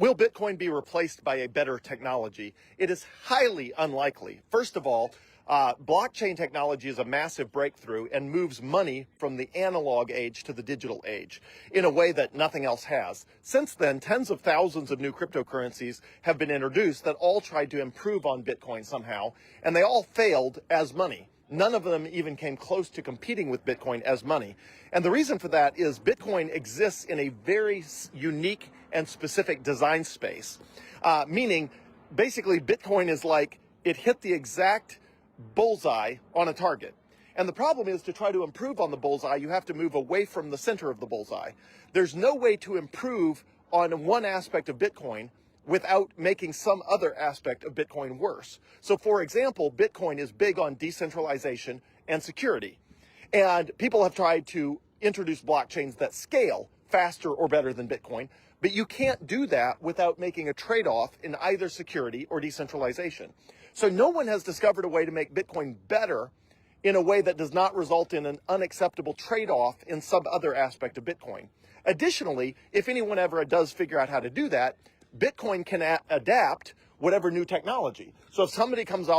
Will Bitcoin be replaced by a better technology? It is highly unlikely. First of all, blockchain technology is a massive breakthrough and moves money from the analog age to the digital age in a way that nothing else has. Since then, tens of thousands of new cryptocurrencies have been introduced that all tried to improve on Bitcoin somehow, and they all failed as money. None of them even came close to competing with Bitcoin as money. And the reason for that is Bitcoin exists in a very unique and specific design space, meaning basically Bitcoin is like it hit the exact bullseye on a target. And the problem is, to try to improve on the bullseye, you have to move away from the center of the bullseye. There's no way to improve on one aspect of Bitcoin without making some other aspect of Bitcoin worse. So for example, Bitcoin is big on decentralization and security. And people have tried to introduce blockchains that scale faster or better than Bitcoin, but you can't do that without making a trade-off in either security or decentralization. So no one has discovered a way to make Bitcoin better in a way that does not result in an unacceptable trade-off in some other aspect of Bitcoin. Additionally, if anyone ever does figure out how to do that, Bitcoin can adapt whatever new technology. So if somebody comes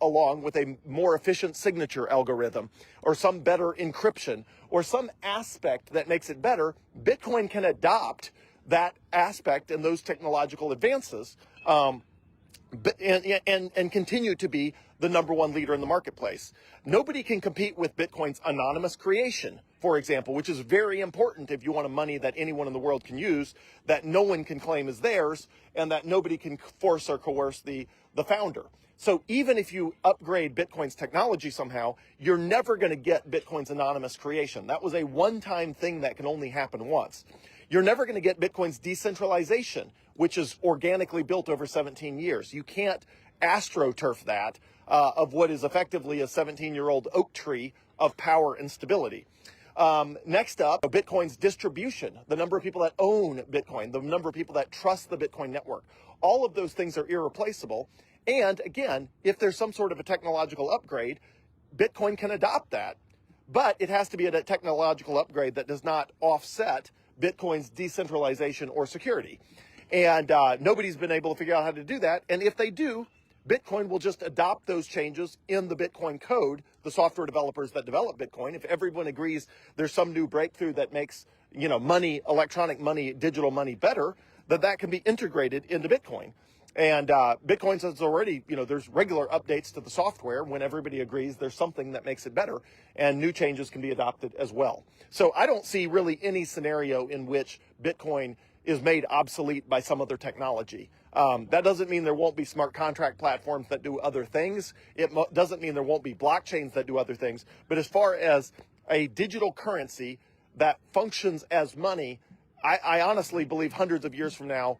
along with a more efficient signature algorithm or some better encryption or some aspect that makes it better, Bitcoin can adopt that aspect and those technological advances and continue to be the number one leader in the marketplace. Nobody can compete with Bitcoin's anonymous creation, for example, which is very important if you want a money that anyone in the world can use, that no one can claim is theirs, and that nobody can force or coerce the founder. So even if you upgrade Bitcoin's technology somehow, you're never going to get Bitcoin's anonymous creation. That was a one-time thing that can only happen once. You're never going to get Bitcoin's decentralization, which is organically built over 17 years. You can't astroturf that of what is effectively a 17-year-old oak tree of power and stability. Next up, Bitcoin's distribution, the number of people that own Bitcoin, the number of people that trust the Bitcoin network. All of those things are irreplaceable. And again, if there's some sort of a technological upgrade, Bitcoin can adopt that. But it has to be a technological upgrade that does not offset Bitcoin's decentralization or security. And nobody's been able to figure out how to do that. And if they do, Bitcoin will just adopt those changes in the Bitcoin code, the software developers that develop Bitcoin. If everyone agrees there's some new breakthrough that makes, money, electronic money, digital money better, that can be integrated into Bitcoin. And Bitcoin says already, there's regular updates to the software when everybody agrees there's something that makes it better, and new changes can be adopted as well. So I don't see really any scenario in which Bitcoin is made obsolete by some other technology. That doesn't mean there won't be smart contract platforms that do other things. It doesn't mean there won't be blockchains that do other things. But as far as a digital currency that functions as money, I honestly believe hundreds of years from now,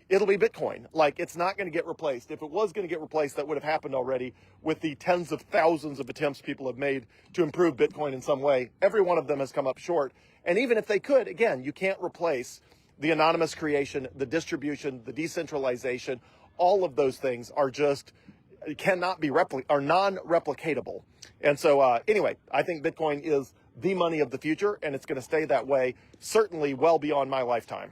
it'll be Bitcoin. Like, it's not going to get replaced. If it was going to get replaced, that would have happened already with the tens of thousands of attempts people have made to improve Bitcoin in some way. Every one of them has come up short. And even if they could, again, you can't replace the anonymous creation, the distribution, the decentralization. All of those things are just cannot be are non-replicatable. And so anyway, I think Bitcoin is the money of the future, and it's going to stay that way, certainly well beyond my lifetime.